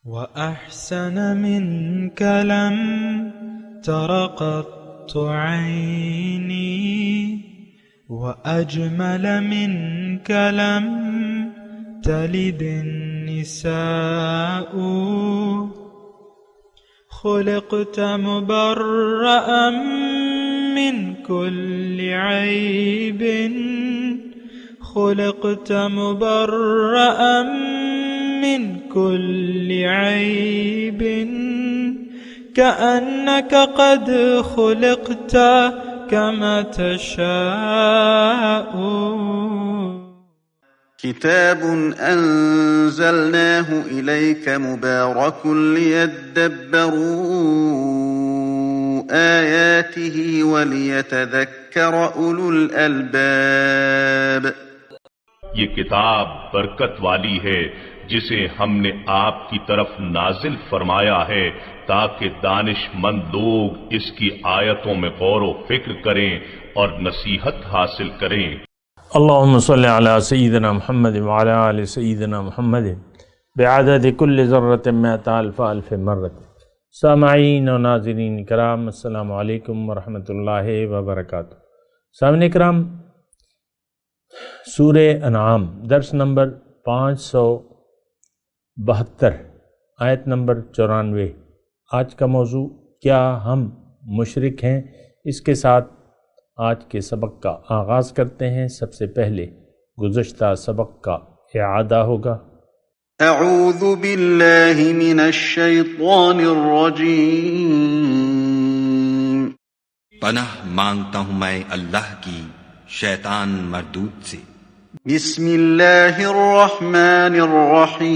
وأحسن منك لم تر قط عيني وأجمل منك لم تلد النساء خلقت مبرأ من كل عيب خلقت مبرأ من كل عيب كأنك قد خلقت كما تشاء. كتاب أنزلناه إليك مبارك ليدبروا آياته وليتذكر أولو الألباب. یہ کتاب برکت والی ہے جسے ہم نے آپ کی طرف نازل فرمایا ہے تاکہ دانش مند لوگ اس کی آیتوں میں غور و فکر کریں اور نصیحت حاصل کریں. اللهم صل على سيدنا محمد وعلى آل سيدنا محمد بعدد كل ذرة مئة ألف ألف مرة. سامعین و ناظرین کرام، السلام علیکم ورحمۃ اللہ وبرکاتہ. سامعین کرام، سورہ انعام درس نمبر 572 آیت نمبر 94. آج کا موضوع کیا ہم مشرک ہیں؟ اس کے ساتھ آج کے سبق کا آغاز کرتے ہیں. سب سے پہلے گزشتہ سبق کا اعادہ ہوگا. اعوذ باللہ من الشیطان الرجیم. پناہ مانگتا ہوں میں اللہ کی شیطان مردود سے. بسم اللہ الرحمن الرحیم.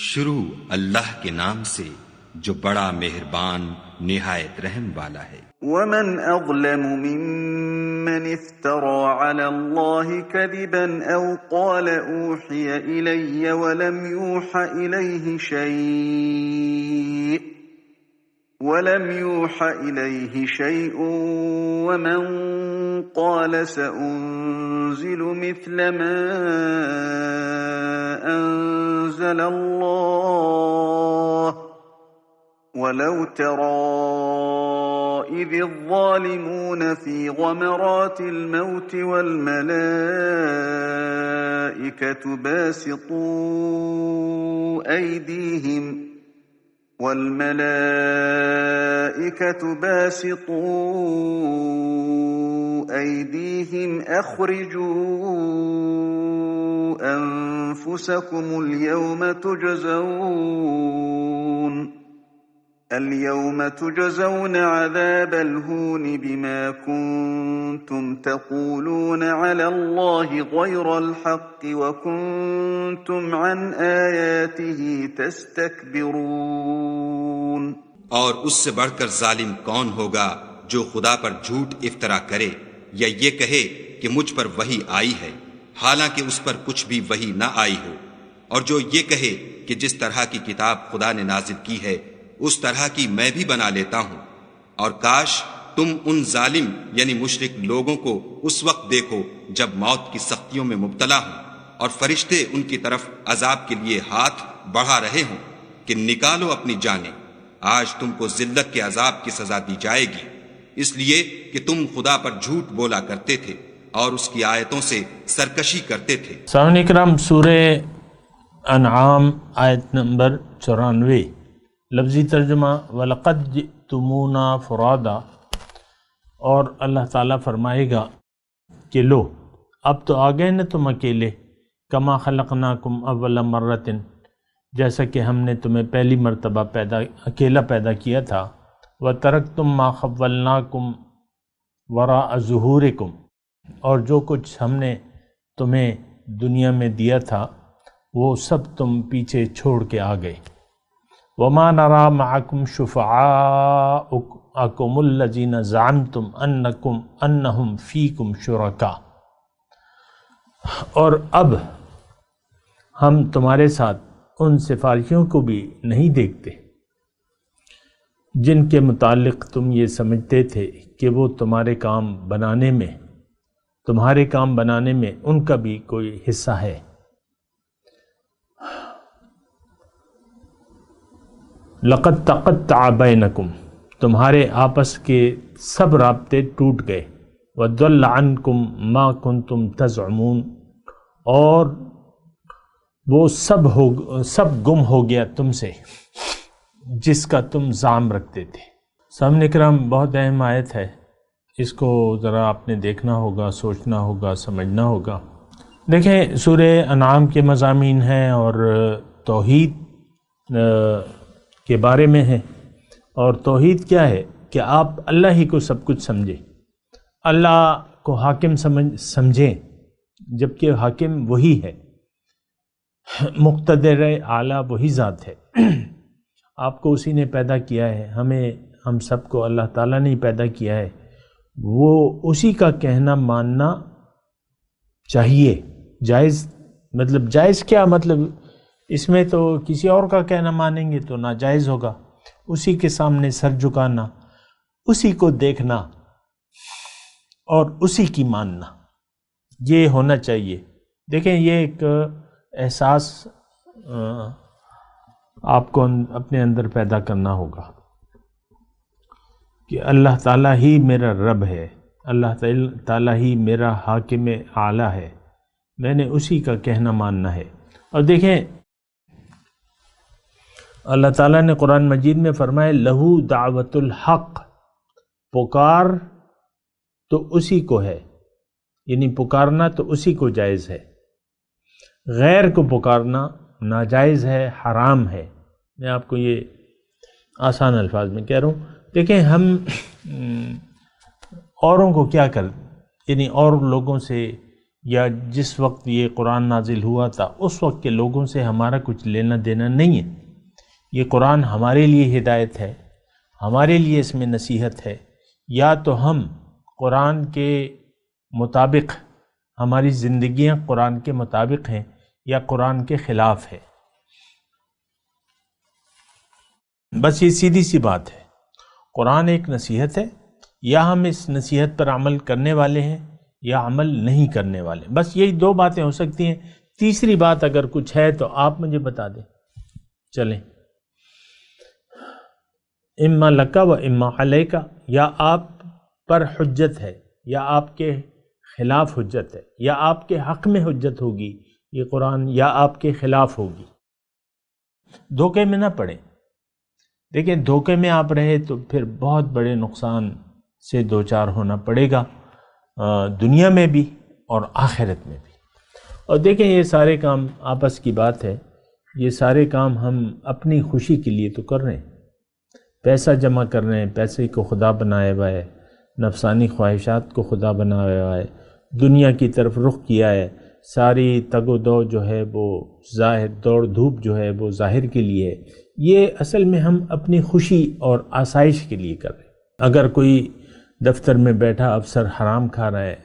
شروع اللہ کے نام سے جو بڑا مہربان نہایت رحم والا ہے. ومن اظلم ممن افترى على الله كذبا او قال اوحي الي ولم يوحى اليه شيء ومن قال سأنزل مثل ما انزل الله ولو ترى إذ الظالمون في غمرات الموت والملائكة باسطوا أيديهم أخرجوا أنفسكم اليوم تجزون عذاب الهون بما كنتم تقولون على الله غير الحق وكنتم عن آياته تستكبرون. اور اس سے بڑھ کر ظالم کون ہوگا جو خدا پر جھوٹ افطرا کرے یا یہ کہے کہ مجھ پر وحی آئی ہے حالانکہ اس پر کچھ بھی وحی نہ آئی ہو، اور جو یہ کہے کہ جس طرح کی کتاب خدا نے نازل کی ہے اس طرح کی میں بھی بنا لیتا ہوں. اور کاش تم ان ظالم یعنی مشرک لوگوں کو اس وقت دیکھو جب موت کی سختیوں میں مبتلا ہوں اور فرشتے ان کی طرف عذاب کے لیے ہاتھ بڑھا رہے ہوں کہ نکالو اپنی جانیں، آج تم کو ذلت کے عذاب کی سزا دی جائے گی، اس لیے کہ تم خدا پر جھوٹ بولا کرتے تھے اور اس کی آیتوں سے سرکشی کرتے تھے. سامعین کرام، سورہ انعام آیت نمبر 94. لفظی ترجمہ وَلَقَدْ جِئْتُمُونَا فُرَادًا. اور اللہ تعالیٰ فرمائے گا کہ لو اب تو آ گئے نا تم اکیلے، کما خلقناکم اول مرتن، جیسا کہ ہم نے تمہیں پہلی مرتبہ اکیلا پیدا کیا تھا. وَتَرَكْتُم مَّا خَوَّلْنَاكُمْ وَرَاءَ ظُهُورِكُمْ، اور جو کچھ ہم نے تمہیں دنیا میں دیا تھا وہ سب تم پیچھے چھوڑ کے آ گئے. وَمَا نَرَى مَعَكُمْ شُفَعَاءَكُمُ الَّذِينَ زَعَمْتُمْ أَنَّهُمْ فِيكُمْ شُرَكَاء، اور اب ہم تمہارے ساتھ ان سفارشیوں کو بھی نہیں دیکھتے جن کے متعلق تم یہ سمجھتے تھے کہ وہ تمہارے کام بنانے میں ان کا بھی کوئی حصہ ہے. لقد تقطع بینکم، تمہارے آپس کے سب رابطے ٹوٹ گئے، وضل عنکم ما کنتم تزعمون، اور وہ سب گم ہو گیا تم سے جس کا تم زعم رکھتے تھے۔ سامعین کرام، بہت اہم آیت ہے، اس کو ذرا آپ نے دیکھنا ہوگا، سوچنا ہوگا، سمجھنا ہوگا۔ دیکھیں، سورہ انعام کے مضامین ہیں اور توحید کے بارے میں ہے، اور توحید کیا ہے کہ آپ اللہ ہی کو سب کچھ سمجھیں، اللہ کو حاکم سمجھیں، جبکہ حاکم وہی ہے، مقتدر اعلیٰ وہی ذات ہے، آپ کو اسی نے پیدا کیا ہے، ہم سب کو اللہ تعالیٰ نے پیدا کیا ہے، وہ اسی کا کہنا ماننا چاہیے۔ جائز مطلب جائز کیا مطلب، اس میں تو کسی اور کا کہنا مانیں گے تو ناجائز ہوگا، اسی کے سامنے سر جھکانا، اسی کو دیکھنا اور اسی کی ماننا، یہ ہونا چاہیے۔ دیکھیں، یہ ایک احساس آپ کو اپنے اندر پیدا کرنا ہوگا کہ اللہ تعالیٰ ہی میرا رب ہے، اللہ تعالیٰ ہی میرا حاکم اعلیٰ ہے، میں نے اسی کا کہنا ماننا ہے۔ اور دیکھیں، اللہ تعالیٰ نے قرآن مجید میں فرمایا لہو دعوت الحق، پکار تو اسی کو ہے، یعنی پکارنا تو اسی کو جائز ہے، غیر کو پکارنا ناجائز ہے، حرام ہے۔ میں آپ کو یہ آسان الفاظ میں کہہ رہا ہوں۔ دیکھیں، ہم اوروں کو کیا یعنی اور لوگوں سے، یا جس وقت یہ قرآن نازل ہوا تھا اس وقت کے لوگوں سے ہمارا کچھ لینا دینا نہیں ہے، یہ قرآن ہمارے لیے ہدایت ہے، ہمارے لیے اس میں نصیحت ہے۔ یا تو ہم قرآن کے مطابق، ہماری زندگیاں قرآن کے مطابق ہیں، یا قرآن کے خلاف ہے، بس یہ سیدھی سی بات ہے۔ قرآن ایک نصیحت ہے، یا ہم اس نصیحت پر عمل کرنے والے ہیں یا عمل نہیں کرنے والے، بس یہی دو باتیں ہو سکتی ہیں۔ تیسری بات اگر کچھ ہے تو آپ مجھے بتا دیں۔ چلیں، اما لکا و اما علیکا، یا آپ پر حجت ہے یا آپ کے خلاف حجت ہے، یا آپ کے حق میں حجت ہوگی یہ قرآن، یا آپ کے خلاف ہوگی۔ دھوکے میں نہ پڑیں۔ دیکھیں، دھوکے میں آپ رہے تو پھر بہت بڑے نقصان سے دوچار ہونا پڑے گا، دنیا میں بھی اور آخرت میں بھی۔ اور دیکھیں، یہ سارے کام آپس کی بات ہے، یہ سارے کام ہم اپنی خوشی کے لیے تو کر رہے ہیں، پیسہ جمع کر رہے ہیں، پیسے کو خدا بنایا ہوا ہے، نفسانی خواہشات کو خدا بنایا ہوا ہے، دنیا کی طرف رخ کیا ہے، ساری تگ و دو جو ہے وہ ظاہر، دوڑ دھوپ جو ہے وہ ظاہر کے لیے ہے۔ یہ اصل میں ہم اپنی خوشی اور آسائش کے لیے کر رہے ہیں۔ اگر کوئی دفتر میں بیٹھا افسر حرام کھا رہا ہے،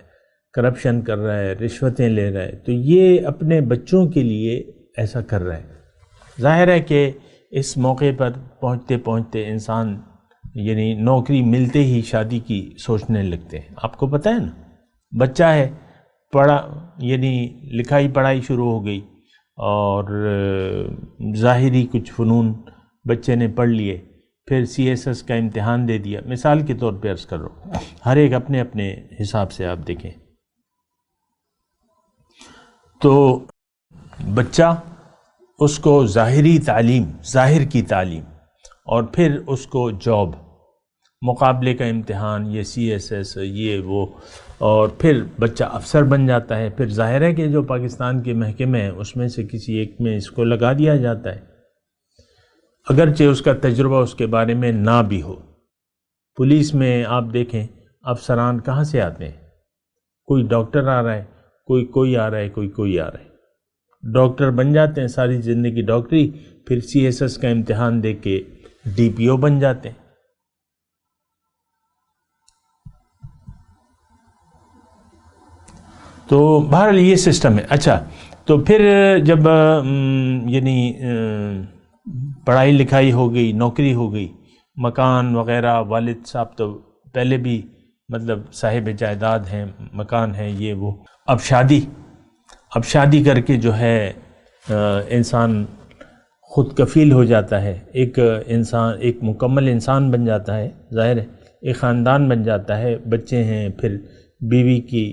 کرپشن کر رہا ہے، رشوتیں لے رہا ہے، تو یہ اپنے بچوں کے لیے ایسا کر رہا ہے۔ ظاہر ہے کہ اس موقع پر پہنچتے پہنچتے انسان یعنی نوکری ملتے ہی شادی کی سوچنے لگتے ہیں۔ آپ کو پتہ ہے نا، بچہ ہے، پڑھا یعنی لکھائی پڑھائی شروع ہو گئی، اور ظاہری کچھ فنون بچے نے پڑھ لیے، پھر CSS کا امتحان دے دیا، مثال کے طور پہ عرض کر رہا ہوں، ہر ایک اپنے اپنے حساب سے آپ دیکھیں۔ تو بچہ، اس کو ظاہری تعلیم، ظاہر کی تعلیم، اور پھر اس کو جاب، مقابلے کا امتحان، یہ CSS، یہ وہ، اور پھر بچہ افسر بن جاتا ہے۔ پھر ظاہر ہے کہ جو پاکستان کے محکمے ہیں اس میں سے کسی ایک میں اس کو لگا دیا جاتا ہے، اگرچہ اس کا تجربہ اس کے بارے میں نہ بھی ہو۔ پولیس میں آپ دیکھیں، افسران کہاں سے آتے ہیں؟ کوئی ڈاکٹر آ رہا ہے، کوئی آ رہا ہے، کوئی آ رہا ہے، ڈاکٹر بن جاتے ہیں، ساری زندگی ڈاکٹری، پھر CSS کا امتحان دے کے DPO بن جاتے ہیں۔ تو بہرحال یہ سسٹم ہے۔ اچھا، تو پھر جب یعنی پڑھائی لکھائی ہو گئی، نوکری ہو گئی، مکان وغیرہ، والد صاحب تو پہلے بھی مطلب صاحب جائیداد ہیں، مکان ہے، یہ وہ، اب شادی کر کے جو ہے انسان خود کفیل ہو جاتا ہے، ایک انسان ایک مکمل انسان بن جاتا ہے، ظاہر ہے ایک خاندان بن جاتا ہے، بچے ہیں، پھر بیوی کی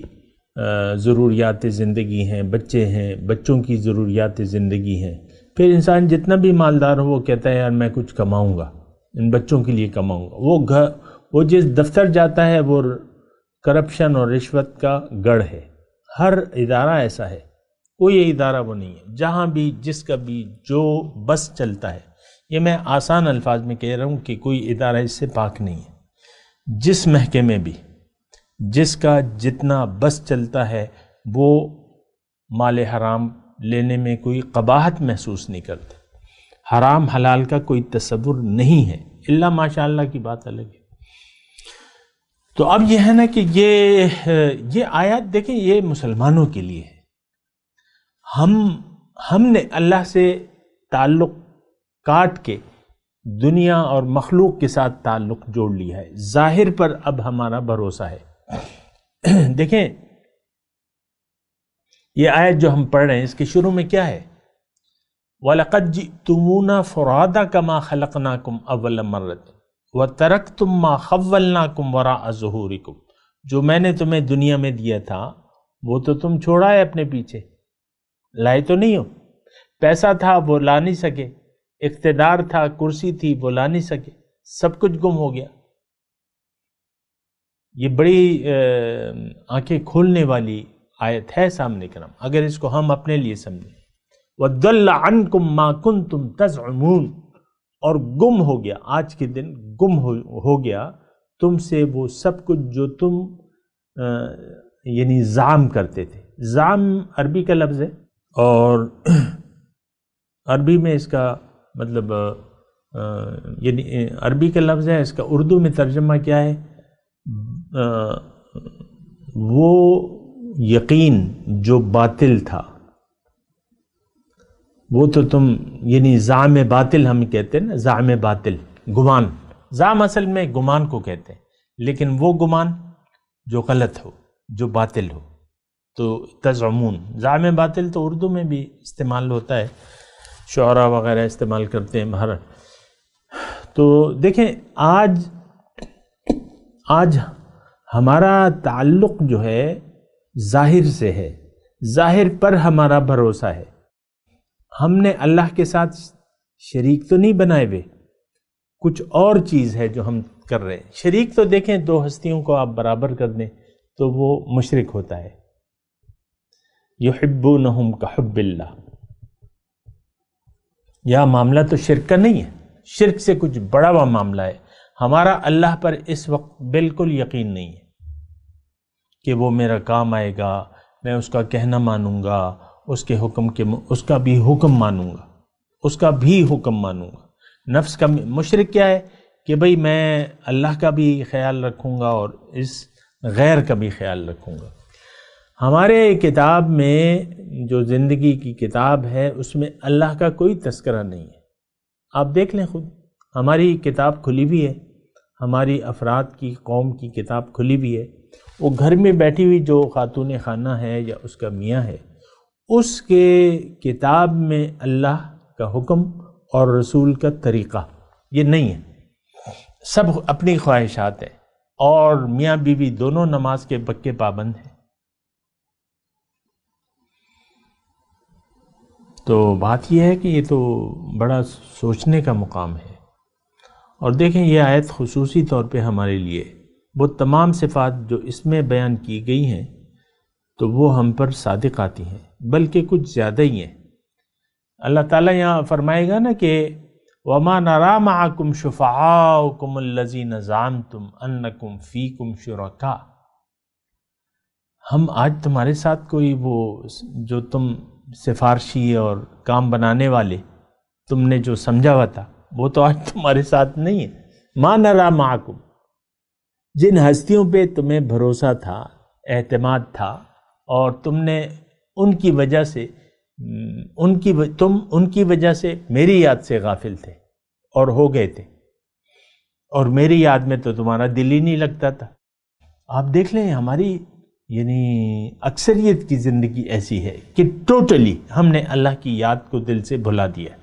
ضروریات زندگی ہیں، بچے ہیں، بچوں کی ضروریات زندگی ہیں، پھر انسان جتنا بھی مالدار ہو وہ کہتا ہے یار میں کچھ کماؤں گا، ان بچوں کے لیے کماؤں گا۔ وہ جس دفتر جاتا ہے وہ کرپشن اور رشوت کا گڑھ ہے، ہر ادارہ ایسا ہے، کوئی ادارہ وہ نہیں ہے، جہاں بھی جس کا بھی جو بس چلتا ہے، یہ میں آسان الفاظ میں کہہ رہا ہوں کہ کوئی ادارہ اس سے پاک نہیں ہے، جس محکمے بھی جس کا جتنا بس چلتا ہے وہ مال حرام لینے میں کوئی قباحت محسوس نہیں کرتے، حرام حلال کا کوئی تصور نہیں ہے، الا ماشاء اللہ کی بات الگ ہے۔ تو اب یہ ہے نا کہ یہ آیات دیکھیں یہ مسلمانوں کے لیے ہے، ہم نے اللہ سے تعلق کاٹ کے دنیا اور مخلوق کے ساتھ تعلق جوڑ لیا ہے، ظاہر پر اب ہمارا بھروسہ ہے۔ دیکھیں یہ آیت جو ہم پڑھ رہے ہیں اس کے شروع میں کیا ہے؟ وَلَقَدْ جِئْتُمُونَا فُرَادَا كَمَا خَلَقْنَاكُمْ أَوَّلَ مَرَّةٍ وَتَرَكْتُمْ مَا خَوَّلْنَاكُمْ وَرَاءَ ظُهُورِكُمْ، جو میں نے تمہیں دنیا میں دیا تھا وہ تو تم چھوڑا ہے اپنے پیچھے، لائے تو نہیں ہو، پیسہ تھا وہ لا نہیں سکے، اقتدار تھا، کرسی تھی وہ لا نہیں سکے، سب کچھ گم ہو گیا۔ یہ بڑی آنکھیں کھولنے والی آیت ہے سامنے کرام، اگر اس کو ہم اپنے لیے سمجھیں۔ وَضَلَّ عَنْكُمْ مَا كُنْتُمْ تَزْعُمُونَ، اور گم ہو گیا، آج کے دن گم ہو گیا تم سے وہ سب کچھ جو تم یعنی زعم کرتے تھے۔ زعم عربی کا لفظ ہے، اور عربی میں اس کا مطلب یعنی عربی کا لفظ ہے، اس کا اردو میں ترجمہ کیا ہے؟ وہ یقین جو باطل تھا، وہ تو تم یعنی زعم باطل ہم کہتے ہیں نا، زعم باطل، گمان، زعم اصل میں گمان کو کہتے ہیں، لیکن وہ گمان جو غلط ہو، جو باطل ہو، تو تزعمون، زعم باطل تو اردو میں بھی استعمال ہوتا ہے، شعراء وغیرہ استعمال کرتے ہیں باہر۔ تو دیکھیں آج ہمارا تعلق جو ہے ظاہر سے ہے، ظاہر پر ہمارا بھروسہ ہے، ہم نے اللہ کے ساتھ شریک تو نہیں بنائے ہوئے، کچھ اور چیز ہے جو ہم کر رہے ہیں۔ شریک تو دیکھیں دو ہستیوں کو آپ برابر کر دیں تو وہ مشرک ہوتا ہے، یحبونہم کحب اللہ۔ یہ معاملہ تو شرک کا نہیں ہے، شرک سے کچھ بڑا ہوا معاملہ ہے۔ ہمارا اللہ پر اس وقت بالکل یقین نہیں ہے کہ وہ میرا کام آئے گا، میں اس کا کہنا مانوں گا، اس کے حکم کے اس کا بھی حکم مانوں گا، اس کا بھی حکم مانوں گا۔ نفس کا مشرک کیا ہے کہ بھئی میں اللہ کا بھی خیال رکھوں گا اور اس غیر کا بھی خیال رکھوں گا۔ ہمارے کتاب میں جو زندگی کی کتاب ہے اس میں اللہ کا کوئی تذکرہ نہیں ہے، آپ دیکھ لیں خود، ہماری کتاب کھلی ہوئی ہے، ہماری افراد کی قوم کی کتاب کھلی ہوئی ہے، وہ گھر میں بیٹھی ہوئی جو خاتون خانہ ہے یا اس کا میاں ہے، اس کے کتاب میں اللہ کا حکم اور رسول کا طریقہ یہ نہیں ہے، سب اپنی خواہشات ہیں، اور میاں بیوی دونوں نماز کے پکے پابند ہیں۔ تو بات یہ ہے کہ یہ تو بڑا سوچنے کا مقام ہے۔ اور دیکھیں یہ آیت خصوصی طور پہ ہمارے لیے، وہ تمام صفات جو اس میں بیان کی گئی ہیں تو وہ ہم پر صادق آتی ہیں، بلکہ کچھ زیادہ ہی ہیں۔ اللہ تعالیٰ یہاں فرمائے گا نا کہ وَمَا نَرَا مَعَكُمْ شُفَعَاءَكُمُ الَّذِينَ زَعَمْتُمْ أَنَّكُمْ فِيكُمْ شُرَكَاء، ہم آج تمہارے ساتھ کوئی وہ جو تم سفارشی اور کام بنانے والے تم نے جو سمجھا ہوا تھا وہ تو آج تمہارے ساتھ نہیں ہے۔ مَا نَرَا مَعَكُمْ، جن ہستیوں پہ تمہیں بھروسہ تھا، اعتماد تھا، اور تم نے ان کی وجہ سے تم ان کی وجہ سے میری یاد سے غافل تھے اور ہو گئے تھے، اور میری یاد میں تو تمہارا دل ہی نہیں لگتا تھا۔ آپ دیکھ لیں ہماری یعنی اکثریت کی زندگی ایسی ہے کہ ٹوٹلی ہم نے اللہ کی یاد کو دل سے بھلا دیا۔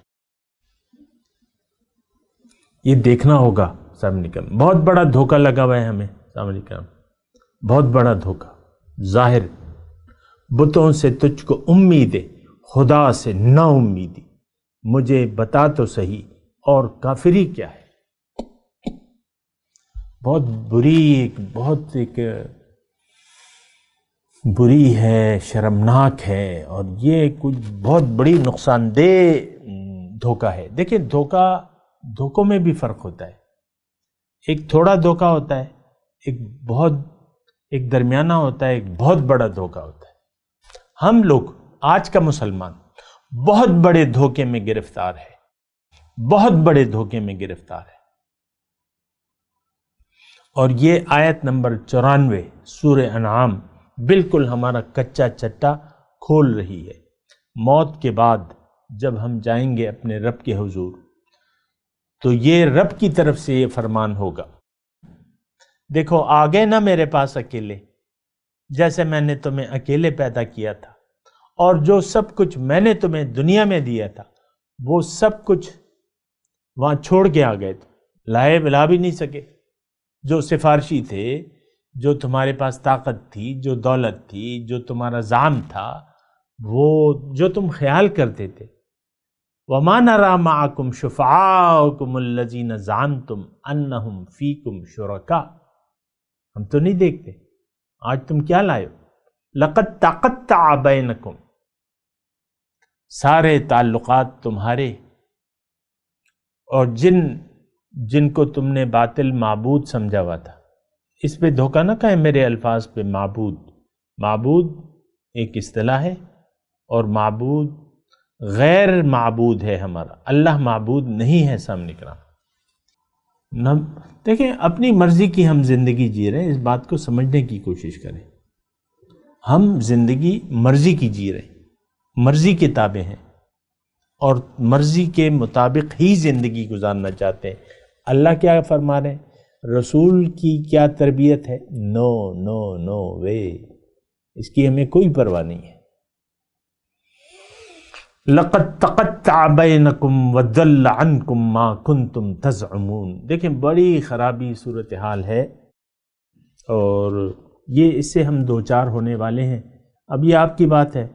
یہ دیکھنا ہوگا سامنے کا، بہت بڑا دھوکہ لگا ہوا ہے ہمیں سامنے کا، بہت بڑا دھوکہ ظاہر۔ بتوں سے تجھ کو امید ہے، خدا سے نا امیدی، مجھے بتا تو صحیح اور کافری کیا ہے۔ بہت بری ہے، شرمناک ہے، اور یہ کچھ بہت بڑی نقصان دہ دھوکہ ہے۔ دیکھیں دھوکوں میں بھی فرق ہوتا ہے، ایک تھوڑا دھوکہ ہوتا ہے، ایک درمیانہ ہوتا ہے، ایک بہت بڑا دھوکہ ہوتا ہے۔ ہم لوگ آج کا مسلمان بہت بڑے دھوکے میں گرفتار ہے، بہت بڑے دھوکے میں گرفتار ہے، اور یہ آیت نمبر 94 سورہ انعام بالکل ہمارا کچا چٹا کھول رہی ہے۔ موت کے بعد جب ہم جائیں گے اپنے رب کے حضور، تو یہ رب کی طرف سے یہ فرمان ہوگا، دیکھو آگے نہ میرے پاس اکیلے، جیسے میں نے تمہیں اکیلے پیدا کیا تھا، اور جو سب کچھ میں نے تمہیں دنیا میں دیا تھا وہ سب کچھ وہاں چھوڑ کے آ گئے، لائے بلا بھی نہیں سکے۔ جو سفارشی تھے، جو تمہارے پاس طاقت تھی، جو دولت تھی، جو تمہارا زعم تھا، وہ جو تم خیال کرتے تھے، وَمَا نَرَى مَعَكُمْ شُفَعَاءَكُمُ الَّذِينَ زَعَمْتُمْ أَنَّهُمْ فِيكُمْ شُرَكَاء، ہم تو نہیں دیکھتے آج تم کیا لائے ہو۔ لَقَدْ تَقَطَّعَ بَيْنَكُمْ، سارے تعلقات تمہارے، اور جن کو تم نے باطل معبود سمجھا ہوا تھا، اس پہ دھوکہ نہ کہیں میرے الفاظ پہ۔ معبود ایک اصطلاح ہے، اور معبود غیر معبود ہے ہمارا، اللہ معبود نہیں ہے سامنے کرام۔ دیکھیں اپنی مرضی کی ہم زندگی جی رہے ہیں، اس بات کو سمجھنے کی کوشش کریں۔ ہم زندگی مرضی کی جی رہے ہیں، مرضی کے تابع ہیں، اور مرضی کے مطابق ہی زندگی گزارنا چاہتے ہیں۔ اللہ کیا فرما رہے ہیں، رسول کی کیا تربیت ہے، نو وے، اس کی ہمیں کوئی پرواہ نہیں ہے۔ لَقَدْ تَقَطَّعَ بَيْنَكُمْ وَضَلَّ عَنْكُمْ مَا كُنْتُمْ تَزْعُمُونَ۔ دیکھیں بڑی خرابی صورتحال ہے، اور یہ اس سے ہم دوچار ہونے والے ہیں۔ اب یہ آپ کی بات ہے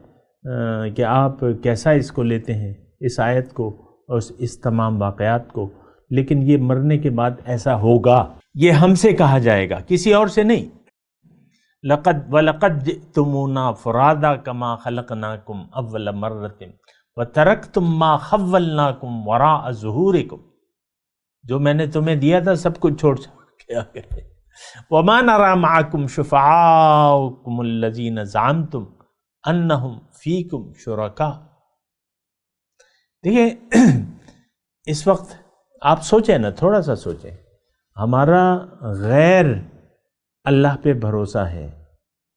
کہ آپ کیسا اس کو لیتے ہیں، اس آیت کو اور اس تمام واقعات کو، لیکن یہ مرنے کے بعد ایسا ہوگا، یہ ہم سے کہا جائے گا، کسی اور سے نہیں۔ وَلَقَدْ جِئْتُمُونَا فُرَادَىٰ كَمَا خَلَقْنَاكُمْ أَوَّلَ مَرَّةٍ وَتَرَكْتُمْ مَا خَوَّلْنَاكُمْ وَرَاءَ ظُهُورِكُمْ، جو میں نے تمہیں دیا تھا سب کچھ چھوڑ کے آ گئے۔ وَمَا نَرَى مَعَكُمْ شُفَعَاءَكُمُ الَّذِينَ زَعَمْتُمْ أَنَّهُمْ فِيكُمْ شُرَكَاء۔ دیکھیں اس وقت آپ سوچیں نا، تھوڑا سا سوچیں، ہمارا غیر اللہ پہ بھروسہ ہے،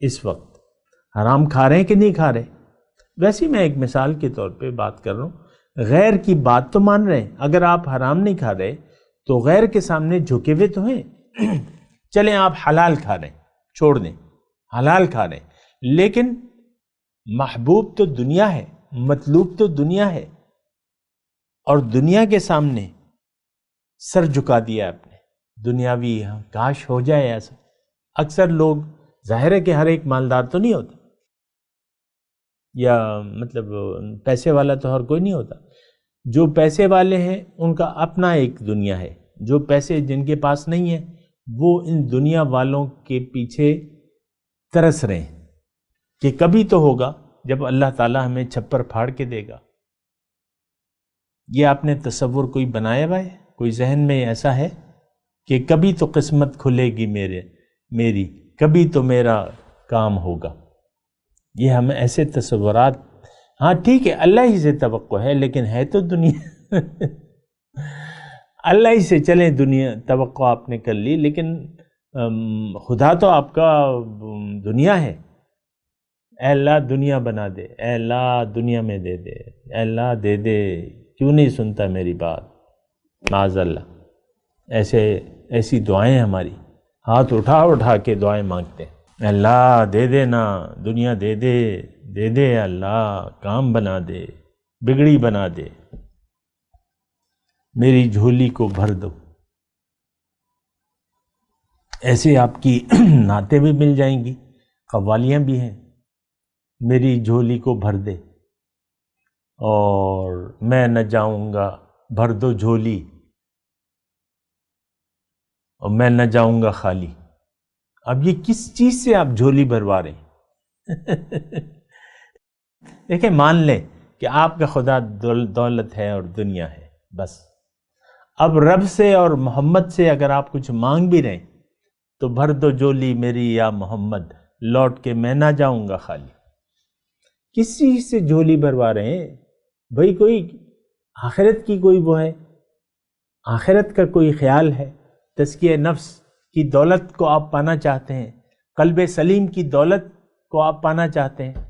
اس وقت حرام کھا رہے ہیں کہ نہیں کھا رہے؟ ویسے میں ایک مثال کے طور پہ بات کر رہا ہوں، غیر کی بات تو مان رہے ہیں، اگر آپ حرام نہیں کھا رہے تو غیر کے سامنے جھکے ہوئے تو ہیں۔ چلیں آپ حلال کھا رہے ہیں، چھوڑ دیں، حلال کھا رہے ہیں، لیکن محبوب تو دنیا ہے، مطلوب تو دنیا ہے، اور دنیا کے سامنے سر جھکا دیا آپ نے، دنیاوی کاش ہو جائے ایسا۔ اکثر لوگ، ظاہر ہے کہ ہر ایک مالدار تو نہیں ہوتا، یا مطلب پیسے والا تو ہر کوئی نہیں ہوتا، جو پیسے والے ہیں ان کا اپنا ایک دنیا ہے، جو پیسے جن کے پاس نہیں ہے وہ ان دنیا والوں کے پیچھے ترس رہے ہیں کہ کبھی تو ہوگا جب اللہ تعالیٰ ہمیں چھپر پھاڑ کے دے گا۔ یہ آپ نے تصور کوئی بنایا ہوا ہے؟ کوئی ذہن میں ایسا ہے کہ کبھی تو قسمت کھلے گی میری، کبھی تو میرا کام ہوگا؟ یہ ہم ایسے تصورات، ہاں ٹھیک ہے اللہ ہی سے توقع ہے، لیکن ہے تو دنیا اللہ ہی سے چلیں، دنیا توقع آپ نے کر لی، لیکن خدا تو آپ کا دنیا ہے۔ اے اللہ دنیا بنا دے، اے اللہ دنیا میں دے دے، اے اللہ دے دے، کیوں نہیں سنتا میری بات؟ معاذ اللہ، ایسی دعائیں ہماری، ہاتھ اٹھا کے دعائیں مانگتے ہیں، اے اللہ دے دے نا، دنیا دے دے اللہ، کام بنا دے، بگڑی بنا دے، میری جھولی کو بھر دو۔ ایسے آپ کی نعتیں بھی مل جائیں گی، قوالیاں بھی ہیں، میری جھولی کو بھر دے اور میں نہ جاؤں گا، بھر دو جھولی اور میں نہ جاؤں گا خالی۔ اب یہ کس چیز سے آپ جھولی بھروا رہے ہیں؟ دیکھیں، مان لیں کہ آپ کا خدا دولت ہے اور دنیا ہے، بس اب رب سے اور محمد سے اگر آپ کچھ مانگ بھی رہے ہیں تو بھر دو جھولی میری یا محمد، لوٹ کے میں نہ جاؤں گا خالی۔ کس چیز سے جھولی بھروا رہے ہیں بھئی؟ کوئی آخرت کی کوئی وہ ہے، آخرت کا کوئی خیال ہے، تزکیہ نفس کی دولت کو آپ پانا چاہتے ہیں، قلب سلیم کی دولت کو آپ پانا چاہتے ہیں،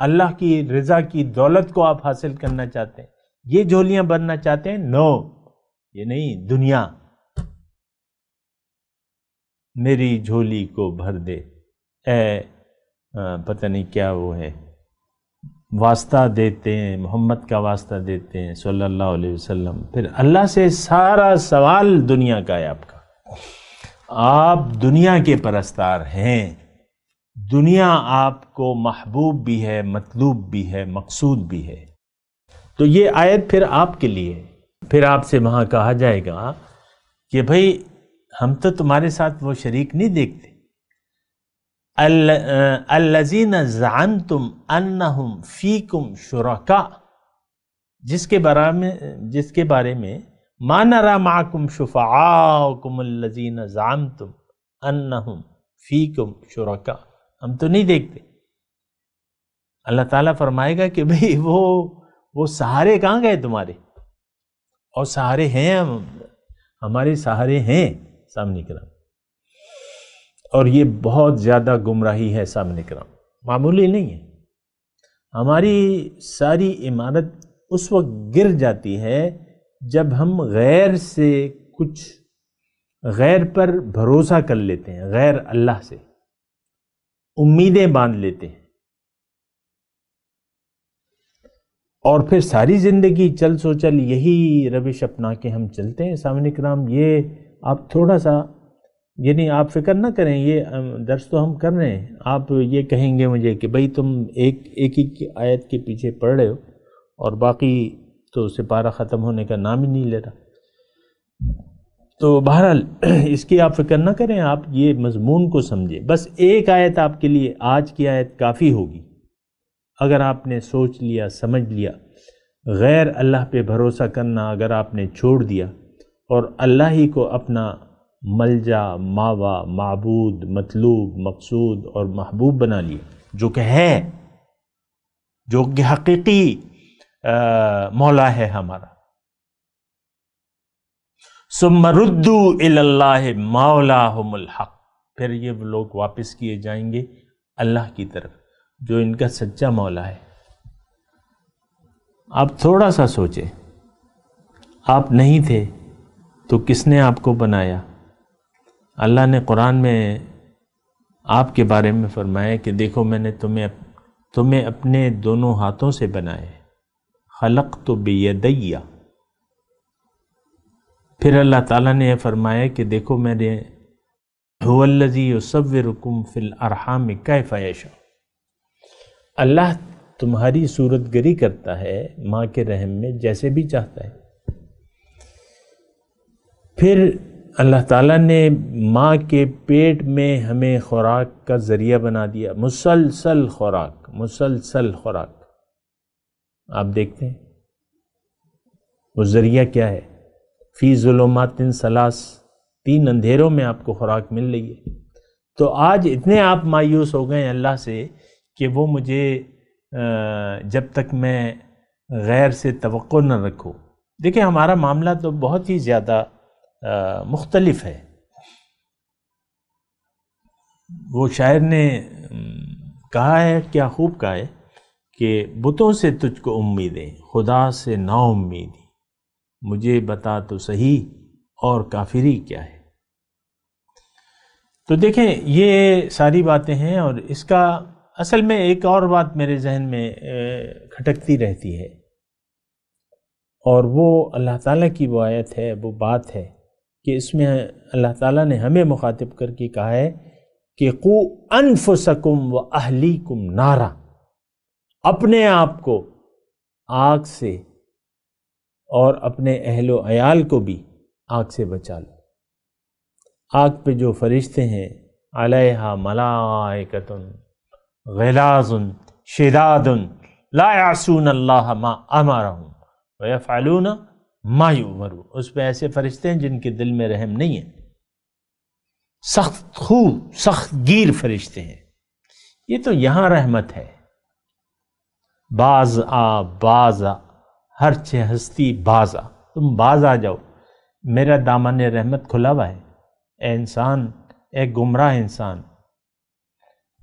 اللہ کی رضا کی دولت کو آپ حاصل کرنا چاہتے ہیں، یہ جھولیاں بننا چاہتے ہیں؟ نو، یہ نہیں، دنیا میری جھولی کو بھر دے، اے پتہ نہیں کیا وہ ہے، واسطہ دیتے ہیں، محمد کا واسطہ دیتے ہیں صلی اللہ علیہ وسلم، پھر اللہ سے سارا سوال دنیا کا ہے آپ کا، آپ دنیا کے پرستار ہیں، دنیا آپ کو محبوب بھی ہے، مطلوب بھی ہے، مقصود بھی ہے۔ تو یہ آیت پھر آپ کے لیے، پھر آپ سے وہاں کہا جائے گا کہ بھئی ہم تو تمہارے ساتھ وہ شریک نہیں دیکھتے، الذین زعمتم انہم فیکم شرکاء، جس کے بارے میں ما نری معکم شفعاءکم الذین زعمتم انہم فیکم شرکاء، ہم تو نہیں دیکھتے۔ اللہ تعالیٰ فرمائے گا کہ بھئی وہ سہارے کہاں گئے تمہارے؟ اور سہارے ہیں، ہمارے سہارے ہیں سامنے کرام۔ اور یہ بہت زیادہ گمراہی ہے سامنے کرام، معمولی نہیں ہے۔ ہماری ساری عمارت اس وقت گر جاتی ہے جب ہم غیر سے کچھ، غیر پر بھروسہ کر لیتے ہیں، غیر اللہ سے امیدیں باندھ لیتے ہیں، اور پھر ساری زندگی چل سو چل یہی روش اپنا کے ہم چلتے ہیں سامنے کرام۔ یہ آپ تھوڑا سا، یعنی آپ فکر نہ کریں، یہ درس تو ہم کر رہے ہیں، آپ یہ کہیں گے مجھے کہ بھئی تم ایک ہی آیت کے پیچھے پڑھ رہے ہو اور باقی تو سپارہ ختم ہونے کا نام ہی نہیں لے رہا۔ تو بہرحال اس کی آپ فکر نہ کریں، آپ یہ مضمون کو سمجھیں، بس ایک آیت آپ کے لیے، آج کی آیت کافی ہوگی اگر آپ نے سوچ لیا، سمجھ لیا، غیر اللہ پہ بھروسہ کرنا اگر آپ نے چھوڑ دیا اور اللہ ہی کو اپنا ملجا، ماوا، معبود، مطلوب، مقصود اور محبوب بنا لیا، جو کہ ہے، جو کہ حقیقی مولا ہے ہمارا۔ ثم ردوا الی اللہ مولاہم الحق، پھر یہ لوگ واپس کیے جائیں گے اللہ کی طرف جو ان کا سچا مولا ہے۔ آپ تھوڑا سا سوچیں، آپ نہیں تھے تو کس نے آپ کو بنایا؟ اللہ نے قرآن میں آپ کے بارے میں فرمایا کہ دیکھو میں نے تمہیں اپنے دونوں ہاتھوں سے بنایا، خلقت بیدی۔ پھر اللہ تعالیٰ نے یہ فرمایا کہ دیکھو میں نے هو الذی یصورکم فی الارحام کیف یشاء، اللہ تمہاری صورت گری کرتا ہے ماں کے رحم میں جیسے بھی چاہتا ہے۔ پھر اللہ تعالیٰ نے ماں کے پیٹ میں ہمیں خوراک کا ذریعہ بنا دیا، مسلسل خوراک، مسلسل خوراک۔ آپ دیکھتے ہیں وہ ذریعہ کیا ہے؟ فی ظلمات ثلاث، 3 اندھیروں میں آپ کو خوراک مل رہی ہے۔ تو آج اتنے آپ مایوس ہو گئے اللہ سے کہ وہ مجھے جب تک میں غیر سے توقع نہ رکھوں۔ دیکھیں ہمارا معاملہ تو بہت ہی زیادہ مختلف ہے۔ وہ شاعر نے کہا ہے، کیا خوب کہا ہے کہ بتوں سے تجھ کو امیدیں، خدا سے نا امیدی، مجھے بتا تو صحیح اور کافری کیا ہے۔ تو دیکھیں یہ ساری باتیں ہیں، اور اس کا اصل میں ایک اور بات میرے ذہن میں کھٹکتی رہتی ہے، اور وہ اللہ تعالیٰ کی وہ آیت ہے، وہ بات ہے کہ اس میں اللہ تعالیٰ نے ہمیں مخاطب کر کے کہا ہے کہ قو انفسکم و اہلیکم نارا، اپنے آپ کو آگ سے اور اپنے اہل و عیال کو بھی آگ سے بچا لو۔ آگ پہ جو فرشتے ہیں، علیہا ملائکۃ غلاظ شداد لا یعصون اللہ ما امرہم ویفعلون ما یؤمرون، اس پہ ایسے فرشتے ہیں جن کے دل میں رحم نہیں ہے، سخت خو سخت گیر فرشتے ہیں۔ یہ تو یہاں رحمت ہے، باز آ ہر چھ ہستی باز آ، تم باز آ جاؤ، میرا دامن رحمت کھلا ہوا ہے۔ اے انسان، اے گمراہ انسان،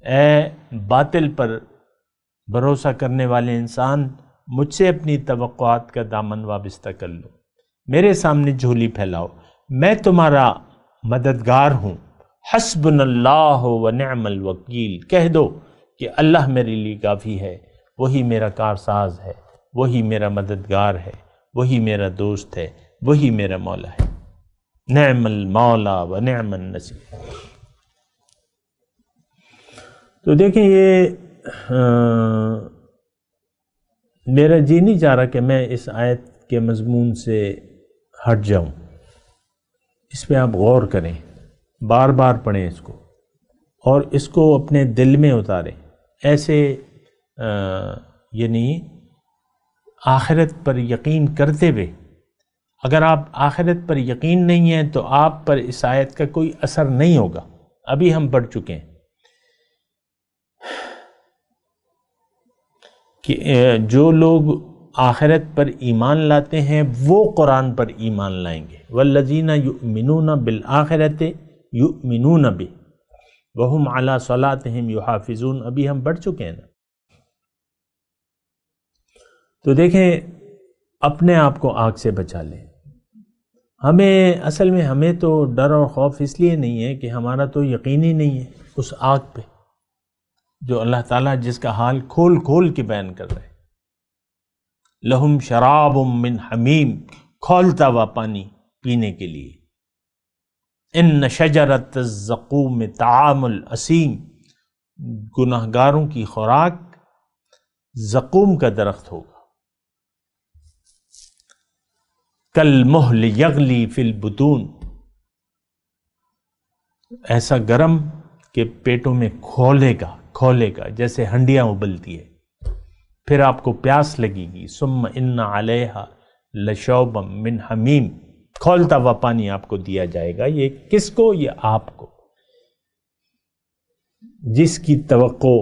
اے باطل پر بھروسہ کرنے والے انسان، مجھ سے اپنی توقعات کا دامن وابستہ کر لو، میرے سامنے جھولی پھیلاؤ، میں تمہارا مددگار ہوں۔ حسبنا اللہ و نعم الوکیل، کہہ دو کہ اللہ میرے لیے کافی ہے، وہی میرا کارساز ہے، وہی میرا مددگار ہے، وہی میرا دوست ہے، وہی میرا مولا ہے۔ نعم المولا و نعم النصیر۔ تو دیکھیں، یہ میرا جی نہیں چاہ رہا کہ میں اس آیت کے مضمون سے ہٹ جاؤں، اس پہ آپ غور کریں، بار بار پڑھیں اس کو، اور اس کو اپنے دل میں اتاریں۔ ایسے یعنی آخرت پر یقین کرتے ہوئے، اگر آپ آخرت پر یقین نہیں ہیں تو آپ پر اس آیت کا کوئی اثر نہیں ہوگا۔ ابھی ہم پڑھ چکے ہیں کہ جو لوگ آخرت پر ایمان لاتے ہیں وہ قرآن پر ایمان لائیں گے۔ والذین یؤمنون بالآخرۃ یؤمنون بہ وہم علی صلاتہم یحافظون، ابھی ہم پڑھ چکے ہیں نا۔ تو دیکھیں، اپنے آپ کو آگ سے بچا لیں۔ اصل میں ہمیں تو ڈر اور خوف اس لیے نہیں ہے کہ ہمارا تو یقین ہی نہیں ہے اس آگ پہ جو اللہ تعالیٰ جس کا حال کھول کھول کے بیان کر رہے ہیں۔ لہم شراب من حمیم، کھولتا ہوا پانی پینے کے لیے۔ ان شجرۃ الزقوم طعام الاسیم، گناہگاروں کی خوراک زقوم کا درخت ہوگا۔ کالمہل یغلی فی البطون، ایسا گرم کہ پیٹوں میں کھولے گا جیسے ہنڈیاں ابلتی ہے، پھر آپ کو پیاس لگے گی۔ ثم ان علیہا لشوبا من حمیم، کھولتا ہوا پانی آپ کو دیا جائے گا۔ یہ کس کو؟ یہ آپ کو، جس کی توقع،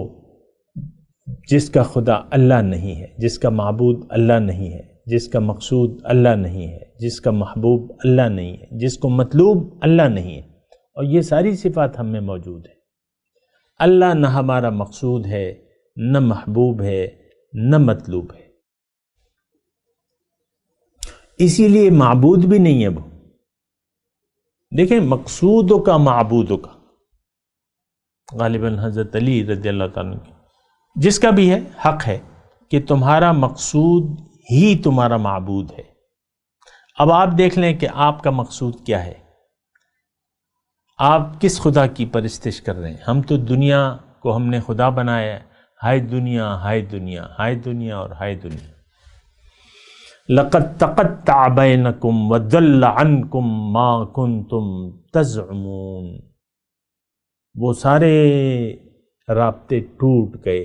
جس کا خدا اللہ نہیں ہے، جس کا معبود اللہ نہیں ہے، جس کا مقصود اللہ نہیں ہے، جس کا محبوب اللہ نہیں ہے، جس کو مطلوب اللہ نہیں ہے۔ اور یہ ساری صفات ہم میں موجود ہے۔ اللہ نہ ہمارا مقصود ہے، نہ محبوب ہے، نہ مطلوب ہے، اسی لیے معبود بھی نہیں ہے وہ۔ دیکھیں، مقصودوں کا معبودوں کا، غالباً حضرت علی رضی اللہ تعالیٰ عنہ، جس کا بھی ہے حق ہے کہ تمہارا مقصود ہی تمہارا معبود ہے۔ اب آپ دیکھ لیں کہ آپ کا مقصود کیا ہے، آپ کس خدا کی پرستش کر رہے ہیں؟ ہم تو دنیا کو ہم نے خدا بنایا ہے، ہائے دنیا ہائے دنیا ہائے دنیا اور ہائے دنیا۔ لَقَدْ تَقَطَّعَ بَيْنَكُمْ وَضَلَّ عَنْكُمْ مَا كُنْتُمْ تَزْعُمُونَ، وہ سارے رابطے ٹوٹ گئے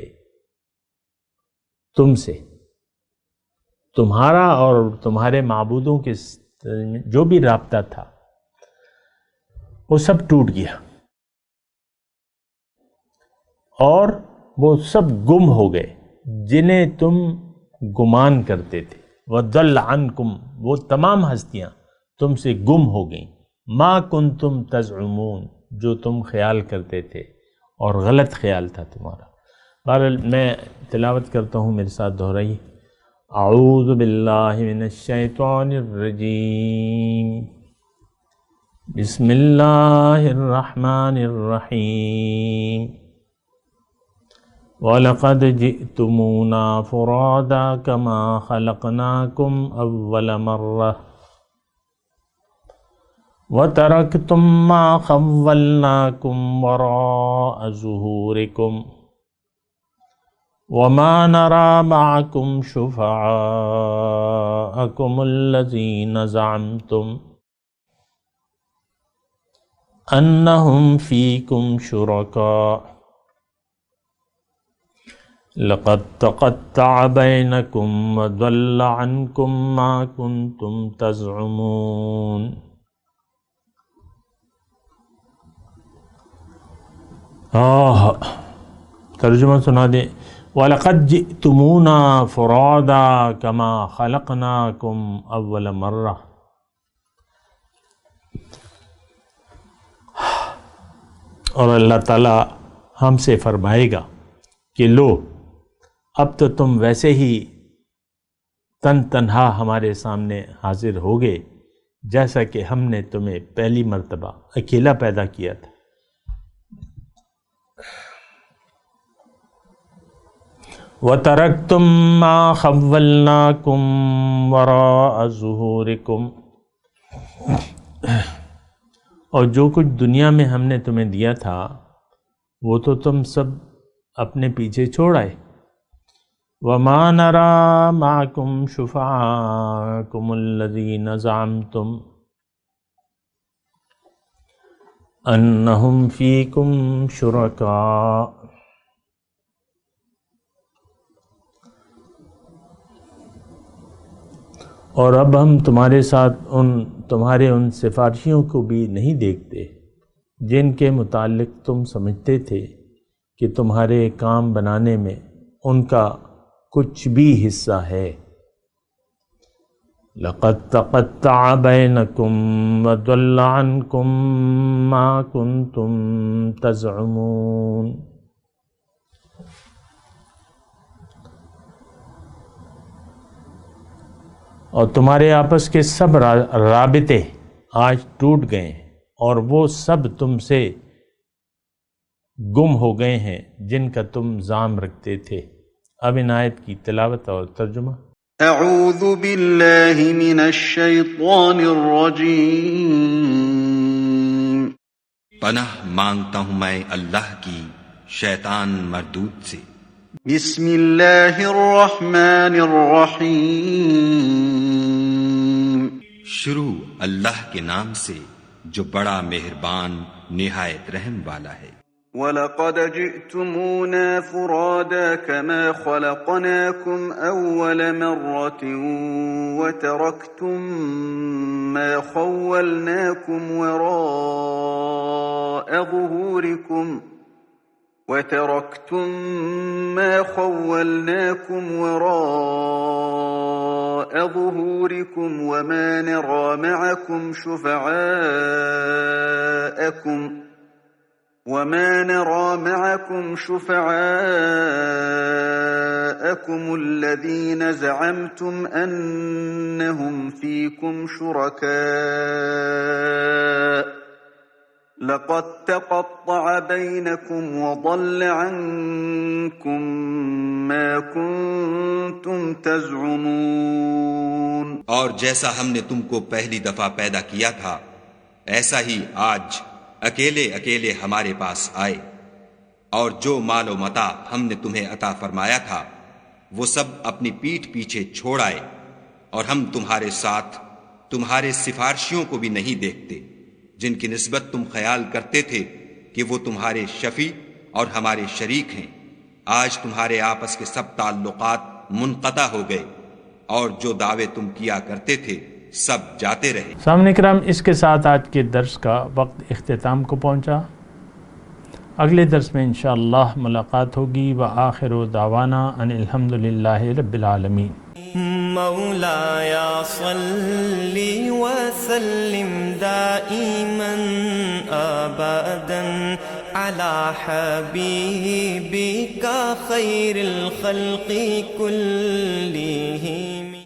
تم سے، تمہارا اور تمہارے معبودوں کے جو بھی رابطہ تھا وہ سب ٹوٹ گیا، اور وہ سب گم ہو گئے جنہیں تم گمان کرتے تھے۔ وَضَلَّ عَنْكُمْ، وہ تمام ہستیاں تم سے گم ہو گئیں۔ مَا كُنْتُمْ تَزْعُمُونَ، جو تم خیال کرتے تھے اور غلط خیال تھا تمہارا۔ بہرحال میں تلاوت کرتا ہوں، میرے ساتھ دہرائیے۔ اعوذ باللہ من الشیطان الرجیم، بسم اللہ الرحمن الرحیم۔ وَلَقَدْ جِئْتُمُونَا فُرَادَىٰ كَمَا خَلَقْنَاكُمْ أَوَّلَ مَرَّةٍ وَتَرَكْتُمْ مَا خَوَّلْنَاكُمْ وَرَاءَ ظُهُورِكُمْ وَمَا نَرَى مَعَكُمْ شُفَعَاءَكُمُ الَّذِينَ زَعَمْتُمْ أَنَّهُمْ فِيكُمْ شُرَكَاءُ لَقَدْ تَقَطَّعَ بَيْنَكُمْ وَضَلَّ عَنْكُمْ مَا كُنْتُمْ تَزْعُمُونَ۔ ترجمہ سنا دیں۔ وَلَقَدْ جِئْتُمُونَا فُرَادًا كَمَا خَلَقْنَاكُمْ أَوَّلَ مَرَّةٍ۔ اور اللہ تعالیٰ ہم سے فرمائے گا کہ لو اب تو تم ویسے ہی تن تنہا ہمارے سامنے حاضر ہوگے جیسا کہ ہم نے تمہیں پہلی مرتبہ اکیلا پیدا کیا تھا۔ وَتَرَكْتُمْ مَا خَوَّلْنَاكُمْ وَرَاءَ ظُهُورِكُمْ، اور جو کچھ دنیا میں ہم نے تمہیں دیا تھا وہ تو تم سب اپنے پیچھے چھوڑ آئے۔ وَمَا نَرَى مَعَكُمْ شُفَعَاءَكُمُ الَّذِينَ زَعَمْتُمْ أَنَّهُمْ فِيكُمْ شُرَكَاءُ۔ اور اب ہم تمہارے ساتھ تمہارے ان سفارشیوں کو بھی نہیں دیکھتے جن کے متعلق تم سمجھتے تھے کہ تمہارے کام بنانے میں ان کا کچھ بھی حصہ ہے۔ لَقَدْ تَقَطَّعَ بَيْنَكُمْ وَضَلَّ عَنْكُمْ مَا كُنْتُمْ تَزْعُمُونَ۔ اور تمہارے آپس کے سب رابطے آج ٹوٹ گئے ہیں اور وہ سب تم سے گم ہو گئے ہیں جن کا تم زعم رکھتے تھے۔ اب ان آیت کی تلاوت اور ترجمہ۔ اعوذ باللہ من الشیطان الرجیم۔ پناہ مانگتا ہوں میں اللہ کی شیطان مردود سے۔ بسم اللہ الرحمن الرحیم۔ شروع اللہ کے نام سے جو بڑا مہربان نہایت رحم والا ہے۔ وَلَقَدْ جِئْتُمُونَا فُرَادًا كَمَا خَلَقْنَاكُمْ أَوَّلَ مَرَّةٍ وَتَرَكْتُمْ مَا خَوَّلْنَاكُمْ وَرَاءَ ظُهُورِكُمْ وَمَا نَرَى معكم شفعاءكم الذين زعمتم أنهم فيكم شركاء لقد تقطع بينكم وضل عنكم ما كنتم تزعمون۔ اور جیسا ہم نے تم کو پہلی دفعہ پیدا کیا تھا ایسا ہی آج اکیلے اکیلے ہمارے پاس آئے، اور جو مال و متاع ہم نے تمہیں عطا فرمایا تھا وہ سب اپنی پیٹھ پیچھے چھوڑ آئے، اور ہم تمہارے ساتھ تمہارے سفارشیوں کو بھی نہیں دیکھتے جن کی نسبت تم خیال کرتے تھے کہ وہ تمہارے شفیع اور ہمارے شریک ہیں۔ آج تمہارے آپس کے سب تعلقات منقطع ہو گئے، اور جو دعوے تم کیا کرتے تھے سب جاتے رہے۔ سامنے کرام، اس کے ساتھ آج کے درس کا وقت اختتام کو پہنچا۔ اگلے درس میں انشاءاللہ ملاقات ہوگی۔ وآخر دعوانا ان الحمدللہ رب العالمین۔ مولاي صل وسلم دائما أبدا على حبيبك خير الخلق كلهم۔